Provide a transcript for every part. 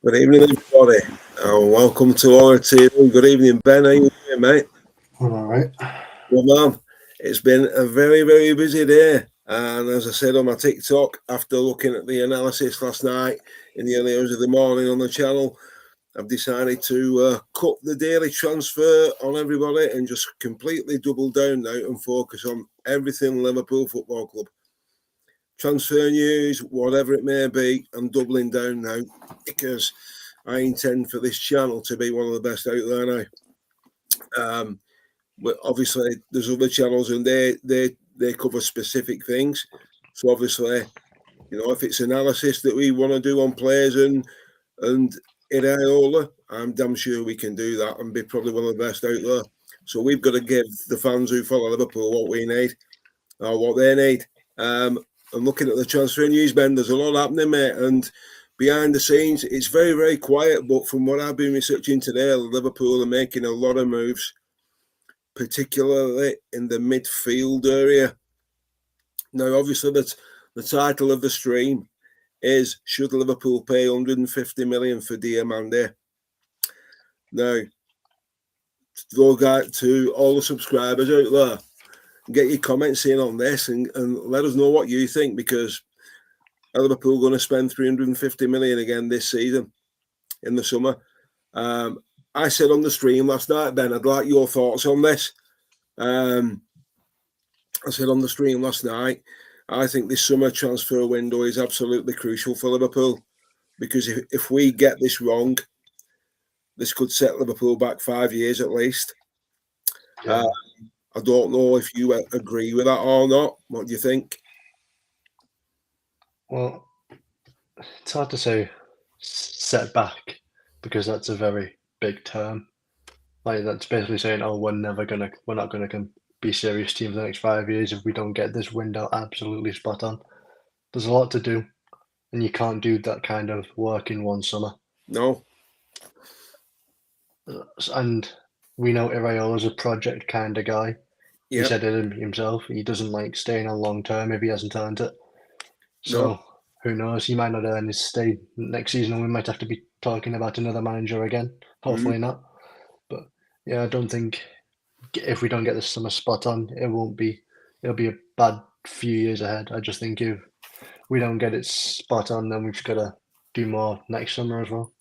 Good evening, everybody, and welcome to our TV. Good evening, Ben. How you doing, mate? I'm all right. Well, man, it's been a very, very busy day. And as I said on my TikTok, after looking at the analysis last night in the early hours of the morning on the channel, I've decided to cut the daily transfer on everybody and just completely double down now and focus on everything Liverpool Football Club. Transfer news, whatever it may be, I'm doubling down now because I intend for this channel to be one of the best out there now. But obviously, there's other channels and they cover specific things. So obviously, if it's analysis that we want to do on players and Iraola, I'm damn sure we can do that and be probably one of the best out there. So we've got to give the fans who follow Liverpool what we need or what they need. And looking at the transfer news, Ben, there's a lot happening, mate. And behind the scenes, it's very, very quiet. But from what I've been researching today, Liverpool are making a lot of moves, particularly in the midfield area. Now, obviously, the title of the stream is Should Liverpool pay 150 million for Diomande? Now, to all the subscribers out there, get your comments in on this and let us know what you think, because are Liverpool going to spend 350 million again this season in the summer? I said on the stream last night, Ben, I'd like your thoughts on this. I said on the stream last night, I think this summer transfer window is absolutely crucial for Liverpool, because if we get this wrong, this could set Liverpool back 5 years at least. Yeah. I don't know if you agree with that or not. What do you think? Well, it's hard to say set back because that's a very big term. Like that's basically saying, "Oh, we're not gonna be serious team for the next 5 years if we don't get this window absolutely spot on." There's a lot to do, and you can't do that kind of work in one summer. No. And we know Iraola's a project kind of guy. He Yeah. said it himself. He doesn't like staying on long term if he hasn't earned it. So No. who knows? He might not earn his stay next season, and we might have to be talking about another manager again. Hopefully not. But yeah, I don't think if we don't get this summer spot on, it'll be a bad few years ahead. I just think if we don't get it spot on, then we've got to do more next summer as well.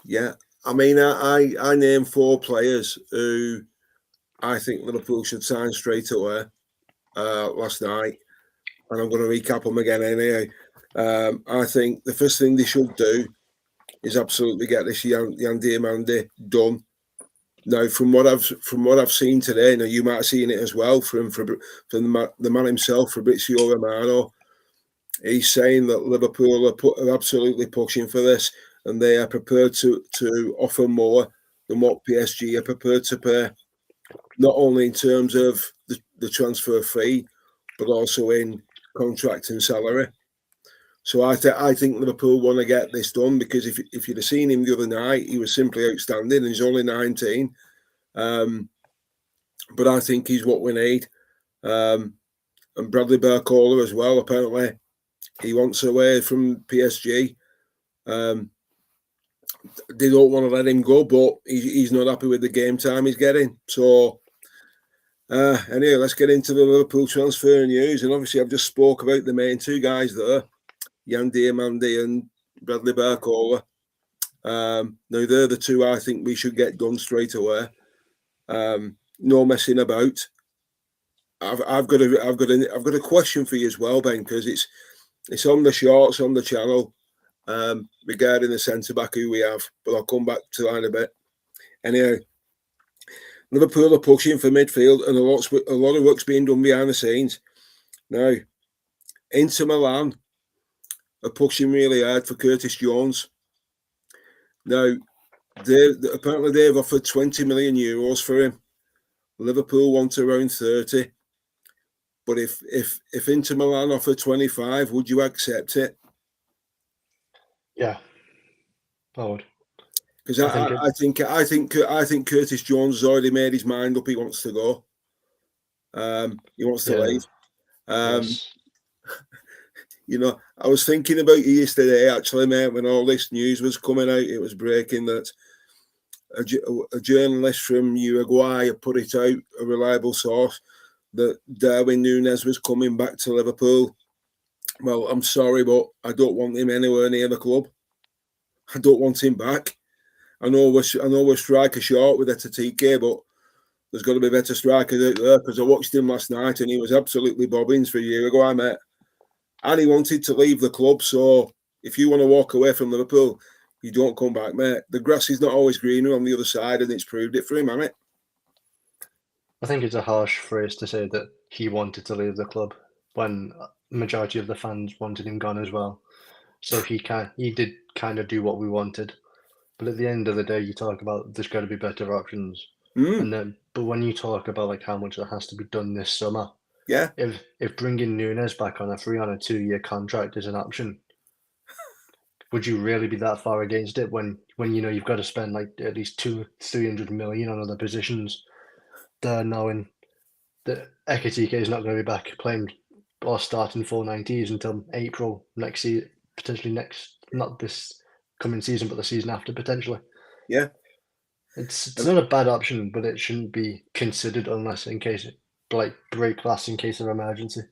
Yeah. I mean, I named 4 players who I think Liverpool should sign straight away last night, and I'm going to recap them again anyway. I think the first thing they should do is absolutely get this Diomande done. Now, from what I've seen today, now you might have seen it as well from the man himself, Fabrizio Romano. He's saying that Liverpool are absolutely pushing for this, and they are prepared to offer more than what PSG are prepared to pay, not only in terms of the transfer fee, but also in contract and salary. So I think Liverpool want to get this done, because if you'd have seen him the other night, he was simply outstanding, and he's only 19. But I think he's what we need. And Bradley Barcola as well, apparently. He wants away from PSG. They don't want to let him go, but he's not happy with the game time he's getting. So anyway, let's get into the Liverpool transfer news. And obviously, I've just spoke about the main 2 guys there, Yan Diomande and Bradley Barcola. Now they're the 2 I think we should get done straight away. No messing about. I've got a question for you as well, Ben, because it's on the shorts on the channel regarding the centre back who we have, but I'll come back to that in a bit. Anyway, Liverpool are pushing for midfield, and a lot of work's being done behind the scenes. Now, Inter Milan are pushing really hard for Curtis Jones. Now, apparently they've offered 20 million euros for him. Liverpool want around 30. But if Inter Milan offer 25, would you accept it? Yeah, I would. Because I think Curtis Jones has already made his mind up. He wants to go. He wants to leave. Yes. You know, I was thinking about you yesterday, actually, mate, when all this news was coming out. It was breaking that a journalist from Uruguay had put it out, a reliable source, that Darwin Núñez was coming back to Liverpool. Well, I'm sorry, but I don't want him anywhere near the club. I don't want him back. I know we're striker short with Etatike, but there's got to be better strikers out there, because I watched him last night and he was absolutely bobbins for Uruguay, mate. And he wanted to leave the club. So if you want to walk away from Liverpool, you don't come back, mate. The grass is not always greener on the other side, and it's proved it for him, hasn't it? I think it's a harsh phrase to say that he wanted to leave the club when the majority of the fans wanted him gone as well. So he did kind of do what we wanted. But at the end of the day, you talk about there's got to be better options. But when you talk about like how much that has to be done this summer, Yeah. If bringing Núñez back on a 2-year contract is an option, would you really be that far against it when you know you've got to spend like at least 200-300 million on other positions? They're knowing that Ekitike is not going to be back playing or starting 490s until April next season, potentially not this coming season, but the season after potentially. Yeah. It's not a bad option, but it shouldn't be considered unless in case break glass in case of emergency.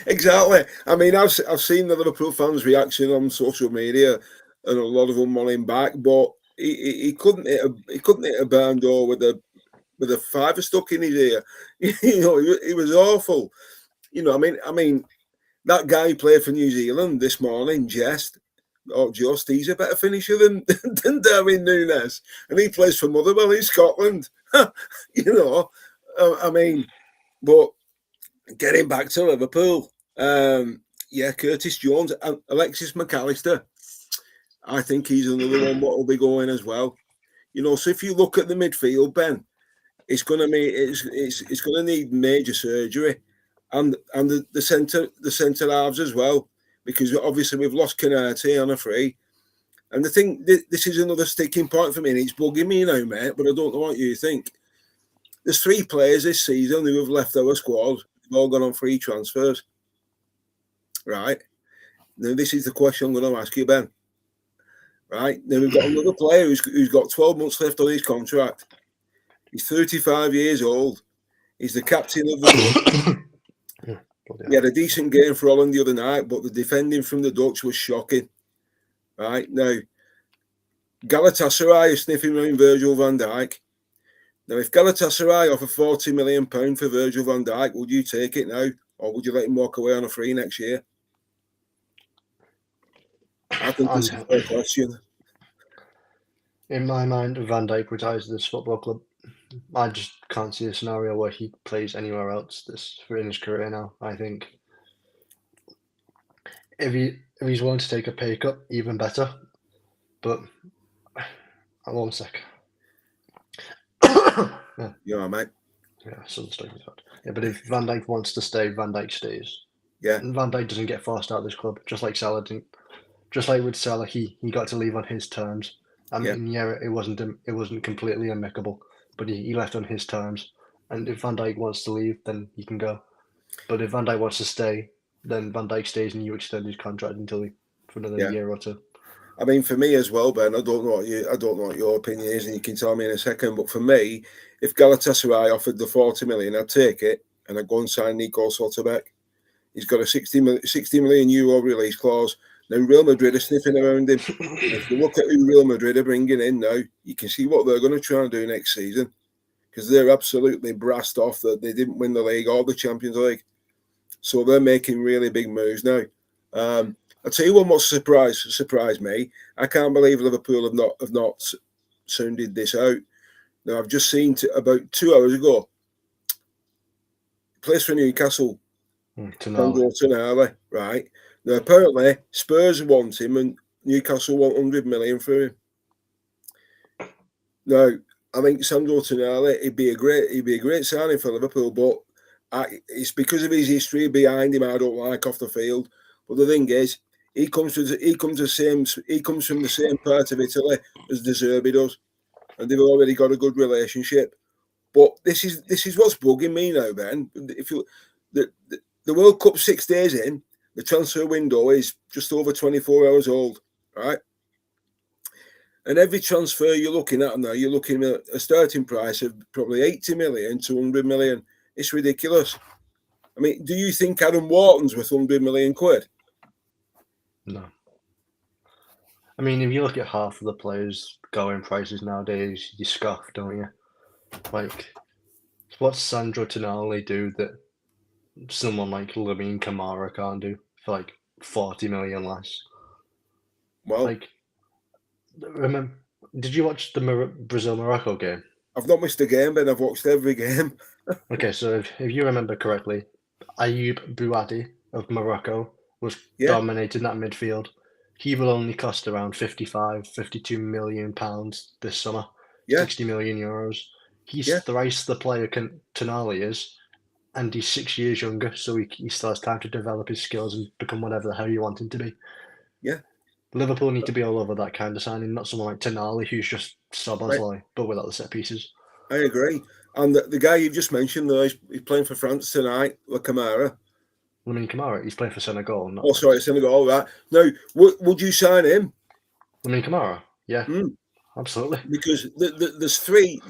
Exactly. I mean, I've seen the Liverpool fans' reaction on social media, and a lot of them want him back, but he couldn't hit a barn door with a fiver stuck in his ear. You know, he was awful. You know, I mean, that guy who played for New Zealand this morning, he's a better finisher than Darwin Núñez, and he plays for Motherwell in Scotland. You know, I mean, but getting back to Liverpool, Curtis Jones and Alexis McAllister, I think he's another one that will be going as well. You know, so if you look at the midfield, Ben, it's going to need major surgery, and the centre halves as well, because obviously we've lost Canate on a free. And the thing, this is another sticking point for me, and it's bugging me now, mate, but I don't know what you think. There's 3 players this season who have left our squad. They've all gone on free transfers. Right? Now, this is the question I'm going to ask you, Ben. Right? Now, we've got another player who's got 12 months left on his contract. He's 35 years old. He's the captain of the Dutch. He had a decent game for Holland the other night, but the defending from the Dutch was shocking. Right? Now, Galatasaray is sniffing around Virgil van Dijk. Now, if Galatasaray offer £40 million for Virgil van Dijk, would you take it now, or would you let him walk away on a free next year? I think it's a fair question. In my mind, Van Dijk retires this football club. I just can't see a scenario where he plays anywhere else in his career now. I think if he's willing to take a pay cut, even better. But 1 sec. Yeah. You all right, mate? Yeah, something's stuck in his head. Yeah, but if Van Dijk wants to stay, Van Dijk stays. Yeah. And Van Dijk doesn't get forced out of this club, just like Salah didn't. Just like with Salah, he got to leave on his terms. I mean, it wasn't completely amicable, but he left on his terms. And if Van Dijk wants to leave, then he can go. But if Van Dijk wants to stay, then Van Dijk stays and you extend his contract for another year or 2. I mean, for me as well, Ben, I don't know what your opinion is, and you can tell me in a second. But for me, if Galatasaray offered the 40 million, I'd take it, and I'd go and sign Nico Sotterbeck. He's got a 60 million euro release clause. Now, Real Madrid are sniffing around him. If you look at who Real Madrid are bringing in now, you can see what they're going to try and do next season, because they're absolutely brassed off that they didn't win the league or the Champions League. So they're making really big moves now. I'll tell you one what surprised me. I can't believe Liverpool have not sounded this out. Now, I've just seen about 2 hours ago, he plays for Newcastle, Tonali, right? Now, apparently, Spurs want him and Newcastle want 100 million for him. Now, I think Sandro Tonali, he'd be a great signing for Liverpool, but it's because of his history behind him I don't like off the field. But the thing is, he comes from the same part of Italy as De Zerbi does, and they've already got a good relationship. But this is what's bugging me now, Ben. the World Cup 6 days in, the transfer window is just over 24 hours old, right? And every transfer you're looking at now, you're looking at a starting price of probably 80 million to 100 million. It's ridiculous. I mean, do you think Adam Wharton's worth 100 million quid? No. I mean, if you look at half of the players' going prices nowadays, you scoff, don't you? Like, what's Sandro Tonali do that someone like Lamine Camara can't do for like 40 million less? Well, Like, remember, did you watch the Brazil-Morocco game? I've not missed a game, but I've watched every game. Okay, so if you remember correctly, Ayoub Bouadi of Morocco was Yeah, dominating that midfield. He will only cost around 55, 52 million pounds this summer, yeah, 60 million euros. He's yeah, thrice the player Tonali is, and he's 6 years younger, so he still has time to develop his skills and become whatever the hell you want him to be. yeah. Liverpool need to be all over that kind of signing, not someone like Tonali who's just Szoboszlai, but without the set pieces. I agree. And the guy you just mentioned, though, he's playing for France tonight, La Camara. Lamine Camara, he's playing for Senegal, not Oh, sorry, Senegal. All right. Now, would you sign him? Lamine Camara, yeah, absolutely. Because there's three,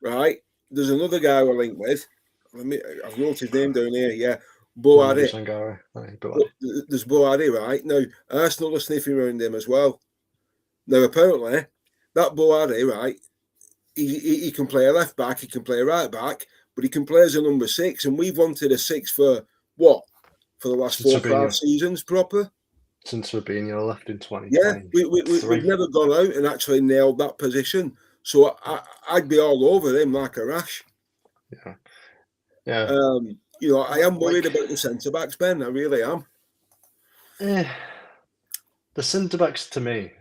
right? There's another guy we're linked with. I've wrote his name down here. Yeah, Mamadou Boadi. Sangare, Bouadi. There's Boadi, right? Now, Arsenal are sniffing around him as well. Now, apparently, that Boadi, right? He can play a left back, he can play a right back, but he can play as a number 6. And we've wanted a 6 for what? For the last Since 4 or 5 seasons, proper. Since Fabinho left in 2023. Yeah, we've never gone out and actually nailed that position. So I'd be all over him like a rash. Yeah. Yeah. You know, I am worried about the centre backs, Ben. I really am. The centre backs, to me,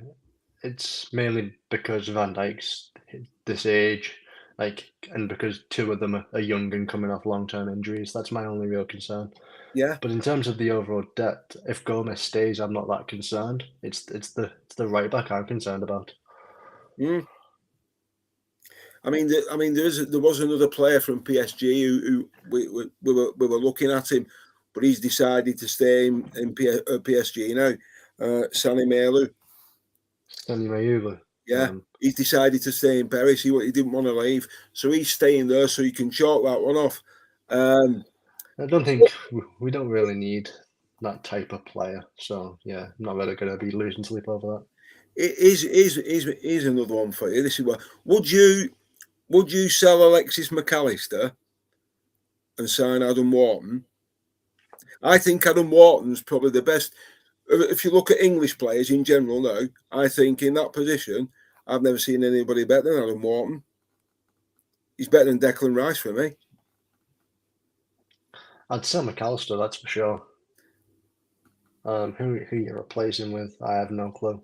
it's mainly because Van Dijk's this age, and because 2 of them are young and coming off long-term injuries. That's my only real concern. Yeah. But in terms of the overall depth, if Gomez stays, I'm not that concerned. It's the right back I'm concerned about. I mean, there was another player from PSG who we were looking at him, but he's decided to stay in PSG now. Sani Melu. Sani Melu. Yeah, he's decided to stay in Paris. He didn't want to leave, so he's staying there so he can chalk that one off. I don't think we don't really need that type of player. So yeah, I'm not really going to be losing sleep over that. It is another one for you. This is what would you sell Alexis McAllister and sign Adam Wharton? I think Adam Wharton's probably the best. If you look at English players in general now, I think in that position, I've never seen anybody better than Adam Wharton. He's better than Declan Rice for me. I'd sell McAllister, that's for sure. Who you replace him with, I have no clue.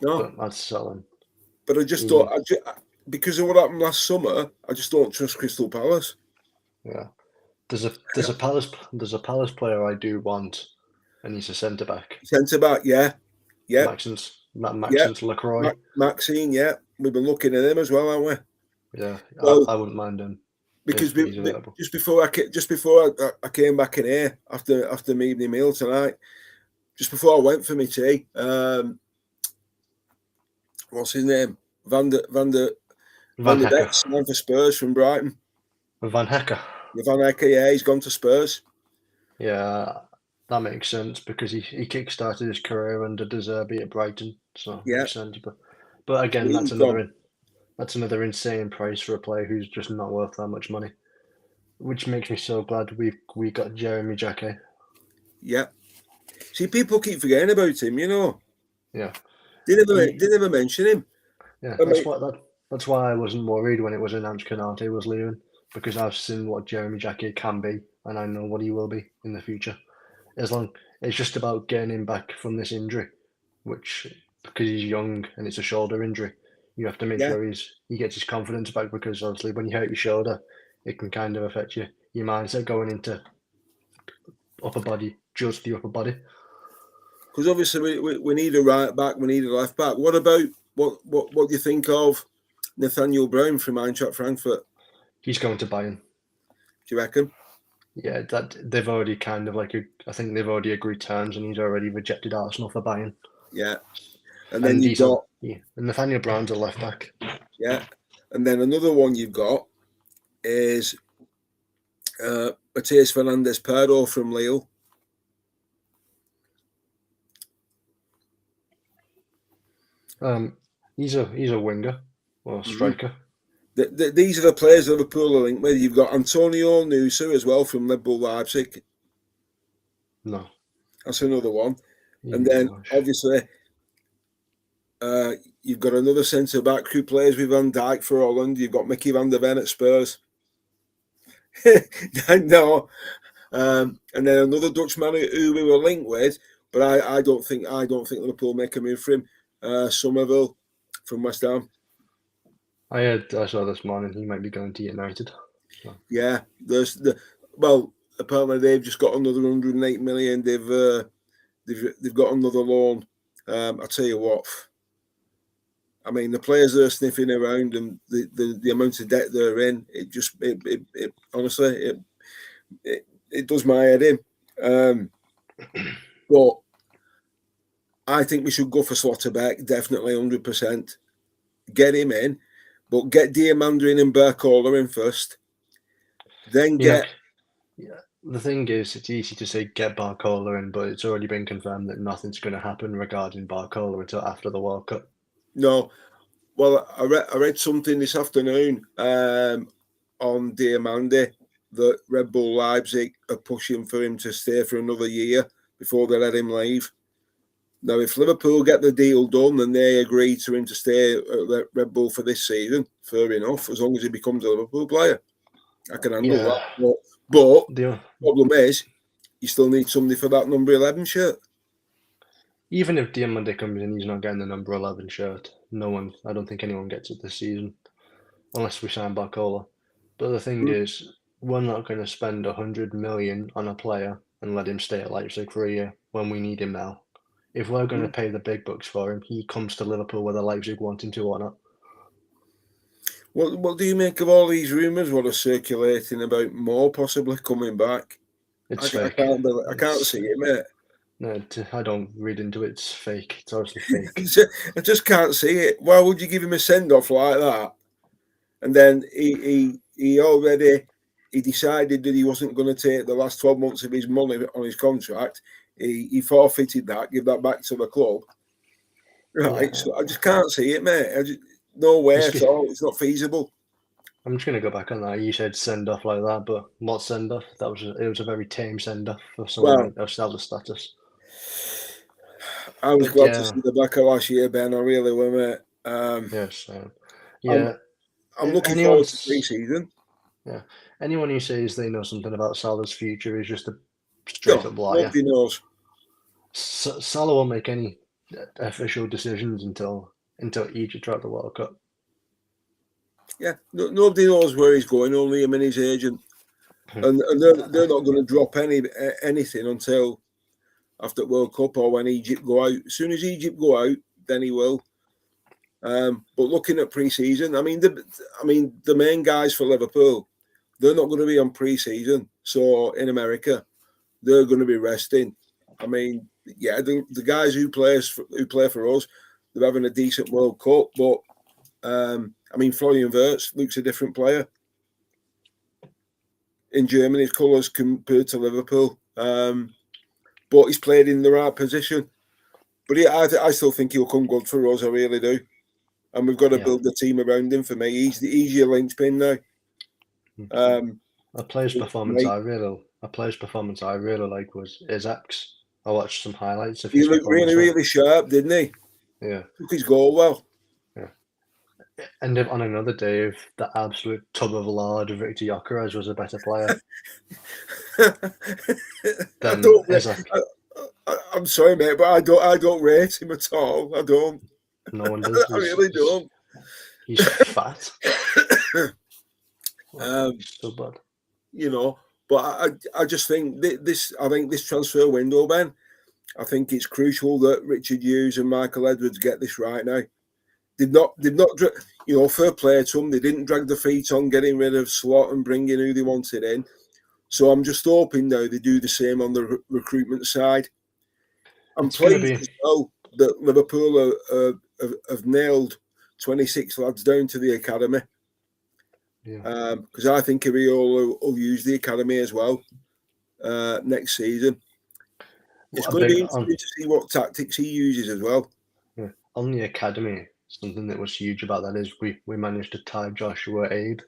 No, but I'd sell him. But I just thought, because of what happened last summer, I just don't trust Crystal Palace. Yeah, there's a Palace player I do want, and he's a centre back. Centre back, yeah. Maxence Lacroix. Maxine, yeah. We've been looking at him as well, haven't we? Yeah, well, I wouldn't mind him. Because just before I came back in here after my evening meal tonight, just before I went for my tea, what's his name? Van der Beek signed for Spurs from Brighton. Van Hecke. Van Hecke, yeah, he's gone to Spurs. Yeah, that makes sense because he kick-started his career under De Zerbi at Brighton, so yeah. makes sense. But again, that's another insane price for a player who's just not worth that much money, which makes me so glad we got Jeremy Jacquet. Yeah. See, people keep forgetting about him, you know. Yeah. They never mention him. Yeah, that's why I wasn't worried when it was announced Konate was leaving, because I've seen what Jeremy Jacquet can be, and I know what he will be in the future. It's just about getting him back from this injury, which, because he's young and it's a shoulder injury, you have to make sure he gets his confidence back, because obviously when you hurt your shoulder, it can kind of affect your mindset going into upper body, just the upper body. Because obviously we need a right back, we need a left back. What about what do you think of Nathaniel Brown from Eintracht Frankfurt? He's going to Bayern. Do you reckon? Yeah, that they've already kind of like I think they've already agreed terms, and he's already rejected Arsenal for buying. Yeah. And then And you've got, and Nathaniel Brown's a left back. yeah. And then another one you've got is Matías Fernandes-Pardo from Lille. He's a winger or striker. These are the players Liverpool are linked with. You've got Antonio Nusa as well from Red Bull Leipzig. No. That's another one. And Yeah, then, obviously, you've got another centre-back who plays with Van Dijk for Holland. You've got Mickey van der Ven at Spurs. No. And then another Dutchman who we were linked with, but I don't think Liverpool make a move for him. Somerville from West Ham. I saw this morning he might be going to United. So. Yeah, apparently they've just got another 108 million. They've got another loan. I tell you what, I mean the players are sniffing around and the amount of debt they're in. It honestly it does my head in. But I think we should go for Slotterbeck, definitely 100%. Get him in, but get Diomande in and Barcola in first. Then get. Yeah, the thing is, it's easy to say get Barcola in, but it's already been confirmed that nothing's going to happen regarding Barcola until after the World Cup. No, well, I read something this afternoon on Diomande that Red Bull Leipzig are pushing for him to stay for another year before they let him leave. Now, if Liverpool get the deal done and they agree to him to stay at Red Bull for this season, fair enough, as long as he becomes a Liverpool player. I can handle that. But the problem is, you still need somebody for that number 11 shirt. Even if Diomande comes in, he's not getting the number 11 shirt. I don't think anyone gets it this season, unless we sign Barcola. But the thing is, we're not going to spend 100 million on a player and let him stay at Leipzig for a year when we need him now. If we're going to pay the big bucks for him, he comes to Liverpool whether Leipzig want him to or not. What do you make of all these rumours what are circulating about Moore possibly coming back? It's fake. I can't see it, mate. No, I don't read into it. It's fake. It's obviously fake. I just can't see it. Why would you give him a send-off like that? And then he decided that he wasn't going to take the last 12 months of his money on his contract. He forfeited that, give that back to the club. Right, yeah. So I just can't see it, mate. No way at all. It's not feasible. I'm just going to go back on that. You said send off like that, but what send off? It was a very tame send off for someone of Salah's status. I was glad to see the back of last year, Ben. I really were, mate. Yes. Yeah. I'm looking forward to pre-season. Yeah. Anyone who says they know something about Salah's future is just a straight up liar. Nobody knows. Salah won't make any official decisions until Egypt are at the World Cup. Yeah, nobody knows where he's going. Only him and his agent, and they're not going to drop anything until after World Cup or when Egypt go out. As soon as Egypt go out, then he will. But looking at pre-season, I mean the main guys for Liverpool, they're not going to be on pre-season. So in America, they're going to be resting. I mean, yeah, the guys who play for us, they're having a decent World Cup, but I mean, Florian Wirtz looks a different player in Germany's colours compared to Liverpool. But he's played in the right position. But I still think he'll come good for us. I really do. And we've got to build the team around him. For me, he's your linchpin now. A player's performance I really like was Isaac's. I watched some highlights of his performance. He looked really, really sharp, didn't he? Yeah. Took his goal well. Yeah. And if on another day, if the absolute tub of lard of Victor Gyökeres was a better player, then I'm sorry, mate, but I don't rate him at all. I don't. No one does. I really don't. He's fat. So bad. You know, but I just think this transfer window, Ben, I think it's crucial that Richard Hughes and Michael Edwards get this right now. They've not, fair play to them. They didn't drag their feet on getting rid of Slot and bringing who they wanted in. So I'm just hoping now they do the same on the recruitment side. I'm It's going to pleased be as well that Liverpool have nailed 26 lads down to the academy. yeah. Because I think Iraola will use the academy as well next season. It's going to be interesting to see what tactics he uses as well. Yeah. On the academy, something that was huge about that is we managed to tie Joshua Abe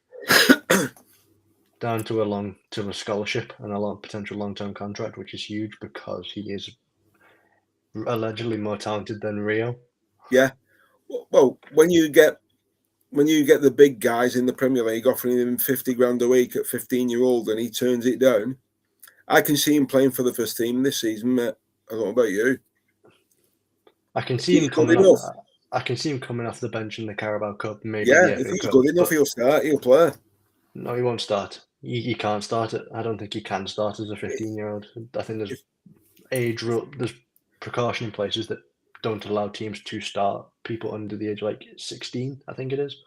down to a scholarship and a potential long-term contract, which is huge because he is allegedly more talented than Rio. Yeah. Well, when you get the big guys in the Premier League offering him 50 grand a week at 15-year-old and he turns it down, I can see him playing for the first team this season, mate. I don't know about you. I can see He's him good coming enough. off. I can see him coming off the bench in the Carabao Cup, maybe Yeah, the if FA he's Cup. good enough, he'll start. He'll play. No, he won't start. He can't start it. I don't think he can start as a 15-year-old. I think there's precaution in places that don't allow teams to start people under the age of like 16, I think it is.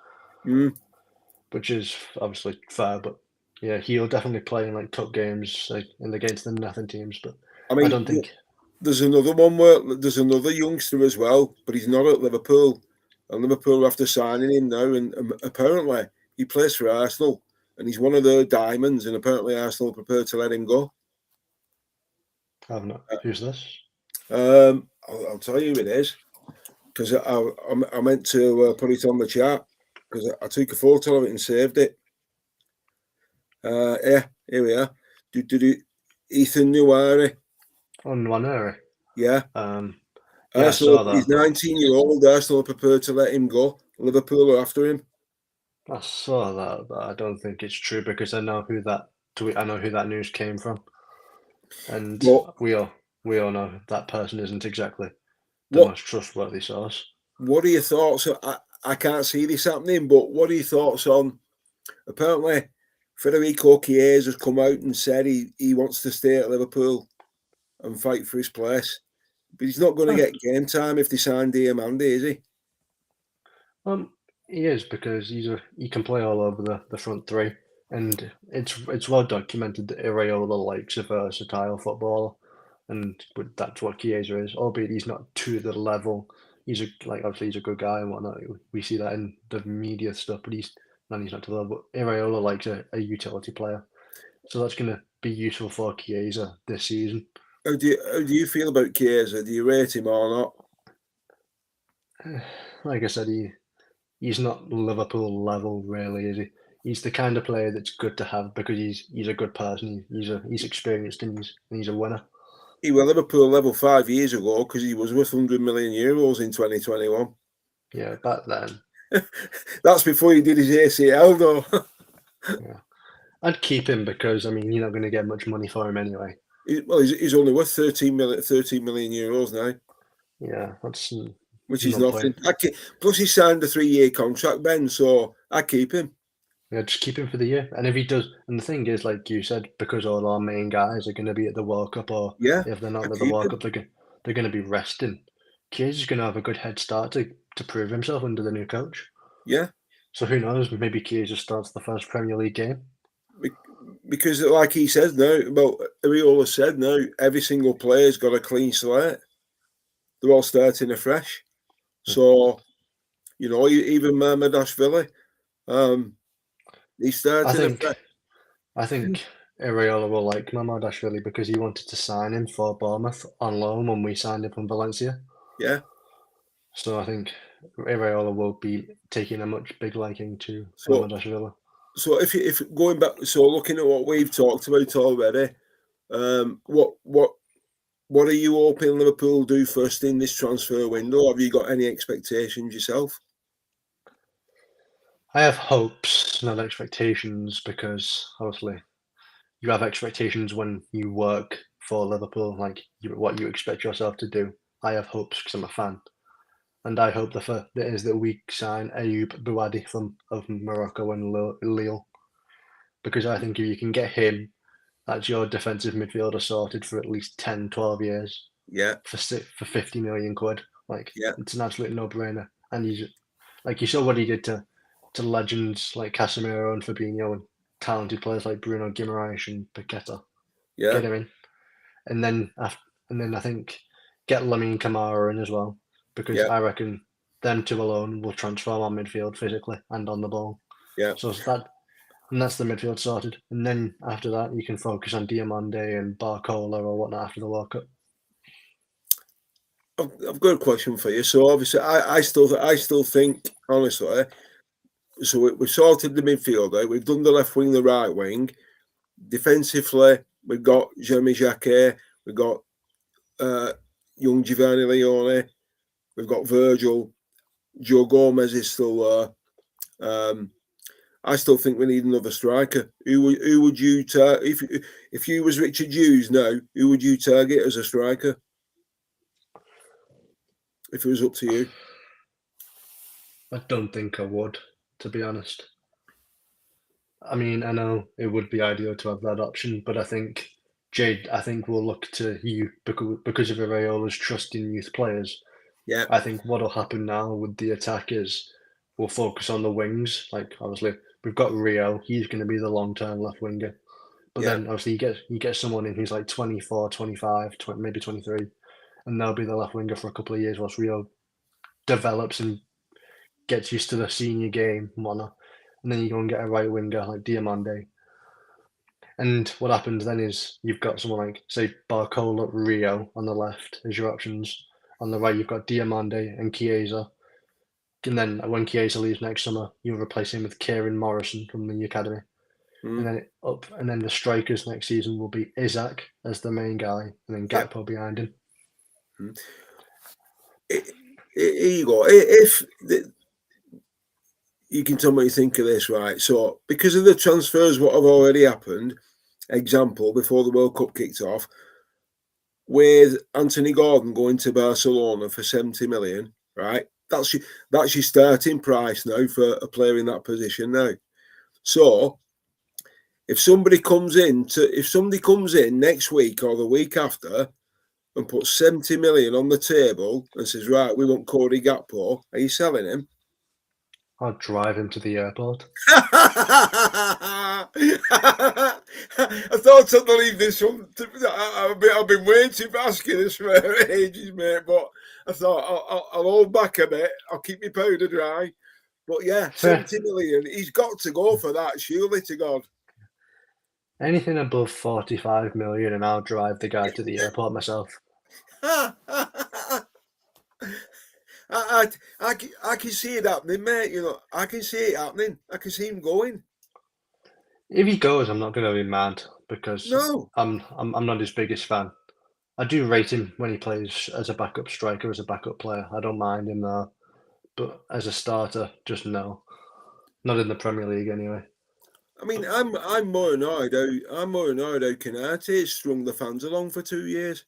Which is obviously fair, but yeah, he'll definitely play in like cup games, like against the nothing teams. But I mean, I don't think there's another one where there's another youngster as well, but he's not at Liverpool, and Liverpool are after signing him now, and apparently he plays for Arsenal, and he's one of their diamonds, and apparently Arsenal are prepared to let him go. I've not. Who's this? I'll tell you who it is, because I meant to put it on the chat because I took a photo of it and saved it. Yeah, here we are. Ethan Nwaneri. Oh, Nwaneri. Yeah. Yeah, I saw that. He's 19-year-old. Arsenal are prepared to let him go. Liverpool are after him. I saw that, but I don't think it's true because I know who that tweet. I know who that news came from, and we all know that person isn't exactly the most trustworthy source. What are your thoughts? I can't see this happening, but what are your thoughts on? Apparently, Federico Chiesa has come out and said he wants to stay at Liverpool and fight for his place, but he's not going to get game time if they sign Diomande, is he? He is because he can play all over the front three, and it's well documented that Iraola likes a versatile footballer, and that's what Chiesa is. Albeit he's not to the level. Obviously he's a good guy and whatnot. We see that in the media stuff, but he's not to the level. But Iraola likes a utility player, so that's going to be useful for Chiesa this season. How do you feel about Chiesa? Do you rate him or not? Like I said, he's not Liverpool level, really, is he? He's the kind of player that's good to have because he's a good person. He's experienced and he's a winner. He was Liverpool level 5 years ago because he was worth €100 million in 2021. Yeah, back then. That's before he did his ACL, though. Yeah, I'd keep him because you're not going to get much money for him anyway. Well, he's only worth 13 million euros now. Yeah, that's which is nothing. Plus, he signed a 3-year contract, Ben. So I keep him. Yeah, just keep him for the year. And if he does, and the thing is, like you said, because all our main guys are going to be at the World Cup, or if they're not at the World Cup, they're going to be resting. Kiesa's going to have a good head start to prove himself under the new coach. Yeah. So who knows? Maybe Chiesa starts the first Premier League game. Because, like he says now, well, Iraola said now, every single player's got a clean slate. They're all starting afresh. So, even Mamardashvili, he started afresh. I think Iraola will like Mamardashvili because he wanted to sign him for Bournemouth on loan when we signed him from Valencia. Yeah. So I think Iraola will be taking a much big liking to Mamardashvili. So if going back, looking at what we've talked about already, what are you hoping Liverpool do first in this transfer window? Have you got any expectations yourself? I have hopes, not expectations, because obviously you have expectations when you work for Liverpool, like what you expect yourself to do. I have hopes because I'm a fan. And I hope that we sign Ayoub Bouadi of Morocco and Lille. Because I think if you can get him, that's your defensive midfielder sorted for at least 10, 12 years. Yeah. For 50 million quid. It's an absolute no-brainer. And he's, you saw what he did to legends like Casemiro and Fabinho, and talented players like Bruno Guimaraes and Paqueta. Yeah, Get him in, and then I think get Lamine Camara in as well, because yeah, I reckon them two alone will transform our midfield physically and on the ball. yeah. So that's the midfield sorted. And then after that, you can focus on Diomande and Barcola or whatnot after the World Cup. I've got a question for you. So obviously, I still think honestly. So we've sorted the midfielder. We've done the left wing, the right wing. Defensively, we've got Jeremy Jacquet. We've got young Giovanni Leone. We've got Virgil. Joe Gomez is still there. I still think we need another striker. Who would you if you was Richard Hughes now? Who would you target as a striker? If it was up to you. I don't think I would, to be honest. I mean, I know it would be ideal to have that option, but I think will look to you because of Areola's trust in youth players. Yeah, I think what'll happen now with the attack is we'll focus on the wings. Like obviously we've got Rio, he's going to be the long-term left winger. But yeah, then obviously you get someone in who's like 24, 25, 20, maybe 23, and they'll be the left winger for a couple of years whilst Rio develops and gets used to the senior game and whatnot. And then you go and get a right winger like Diomande. And what happens then is you've got someone like, say, Barcola, Rio on the left as your options. On the right, you've got Diomande and Chiesa. And then when Chiesa leaves next summer, you replace him with Kieran Morrison from the academy. And then and then the strikers next season will be Isaac as the main guy, and then Gakpo behind him. Here you go. If you can tell me what you think of this, right? So, because of the transfers, what have already happened, example, before the World Cup kicked off, with Anthony Gordon going to Barcelona for 70 million, right? That's your starting price now for a player in that position now. So, if somebody comes in next week or the week after and puts 70 million on the table and says, right, we want Cody Gakpo, are you selling him? I'll drive him to the airport. I thought I'd leave this one. I've been waiting for asking this for ages, mate. But I thought I'll hold back a bit. I'll keep my powder dry. But yeah, 70 million. He's got to go for that, surely to God. Anything above 45 million, and I'll drive the guy to the airport myself. I can see it happening, mate. You know, I can see it happening. I can see him going. If he goes, I'm not going to be mad because No, I'm not his biggest fan. I do rate him when he plays as a backup striker, as a backup player. I don't mind him there, but as a starter, just no. Not in the Premier League anyway. I mean, I'm more annoyed how Canate has strung the fans along for 2 years.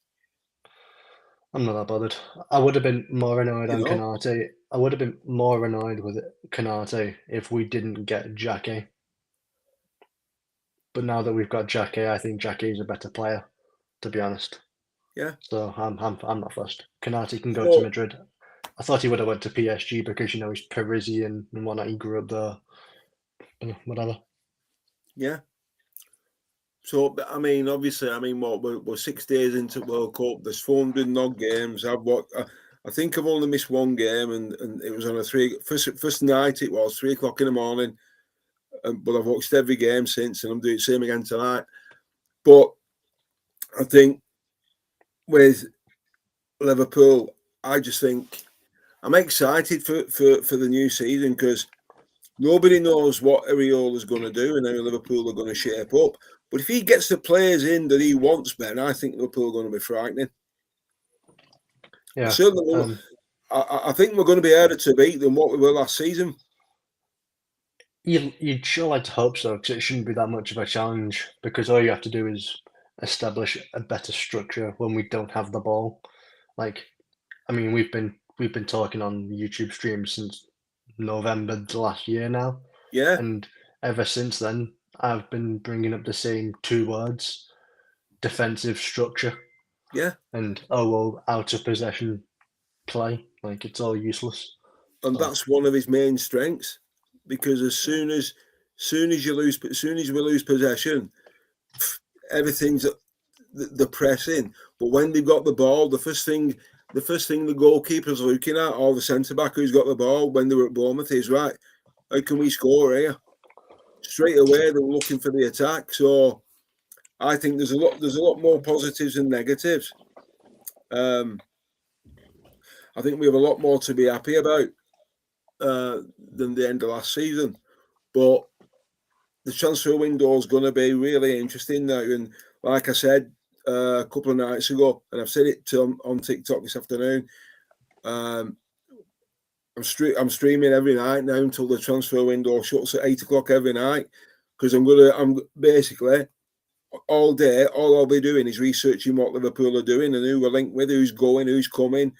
I'm not that bothered. I would have been more annoyed You on know, Canate. I would have been more annoyed with Canate if we didn't get Jacquet. But now that we've got Jacquet, I think Jacquet is a better player, to be honest. yeah. So I'm not fussed. Canate can go to So Madrid. I thought he would have went to PSG because he's Parisian and whatnot. He grew up there. Whatever. yeah. So I mean, obviously, what we're 6 days into World Cup. There's 400 odd games. I think I've only missed one game, and it was on a first night. It was 3 o'clock in the morning. But I've watched every game since, and I'm doing the same again tonight. But I think with Liverpool, I just think I'm excited for the new season because nobody knows what Areola's going to do and how Liverpool are going to shape up. But if he gets the players in that he wants, Ben, I think Liverpool are going to be frightening. Yeah. Certainly, I think we're going to be harder to beat than what we were last season. You'd sure like to hope so, because it shouldn't be that much of a challenge. Because all you have to do is establish a better structure when we don't have the ball. Like, I mean, we've been talking on YouTube streams since November last year now, Yeah, and ever since then, I've been bringing up the same two words: defensive structure. yeah. And out of possession play. Like it's all useless. And that's one of his main strengths because as soon as soon as we lose possession, everything's the pressing. But when they've got the ball, the first thing the goalkeeper's looking at, or the centre back who's got the ball when they were at Bournemouth, is right. How can we score here? Straight away, they're looking for the attack. So I think there's a lot more positives than negatives. I think we have a lot more to be happy about than the end of last season. But the transfer window is going to be really interesting now. And like I said a couple of nights ago, and I've said it on TikTok this afternoon, I'm streaming every night now until the transfer window shuts at 8 o'clock every night, because I'm basically all day. All I'll be doing is researching what Liverpool are doing and who we're linked with, who's going, who's coming.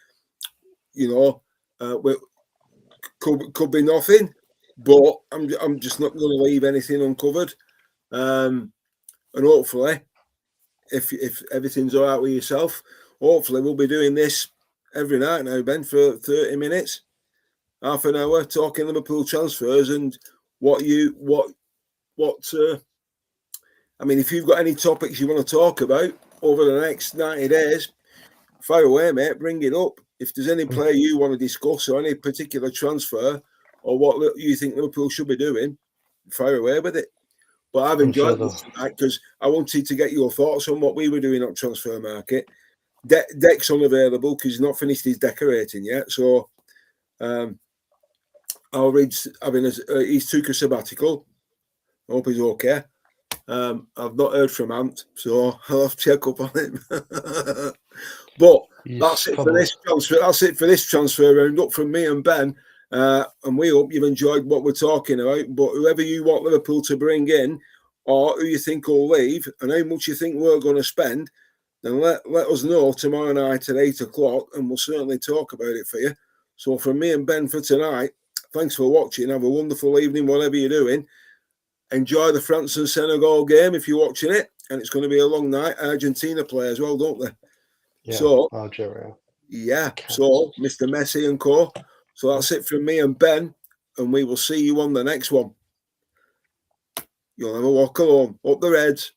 Could be nothing, but I'm just not going to leave anything uncovered. And hopefully, if everything's all right with yourself, hopefully we'll be doing this every night now, Ben, for 30 minutes, half an hour, talking Liverpool transfers and I mean, if you've got any topics you want to talk about over the next 90 days, fire away, mate, bring it up. If there's any player you want to discuss or any particular transfer or what you think Liverpool should be doing, fire away with it. But I've enjoyed this tonight because I wanted to get your thoughts on what we were doing on transfer market. Deck's unavailable because he's not finished his decorating yet. So I'll read. He's took a sabbatical. I hope he's okay. I've not heard from Ant, so I'll have to check up on him. But that's it for this transfer. That's it for this transfer roundup from me and Ben. And we hope you've enjoyed what we're talking about. But whoever you want Liverpool to bring in, or who you think will leave, and how much you think we're going to spend, then let us know tomorrow night at 8 o'clock, and we'll certainly talk about it for you. So from me and Ben for tonight, thanks for watching. Have a wonderful evening, whatever you're doing. Enjoy the France and Senegal game if you're watching it, and it's going to be a long night. Argentina play as well, don't they? Yeah, so Algeria. Yeah, so Mr. Messi and co. So that's it from me and Ben, and we will see you on the next one. You'll never walk alone. Up the Reds.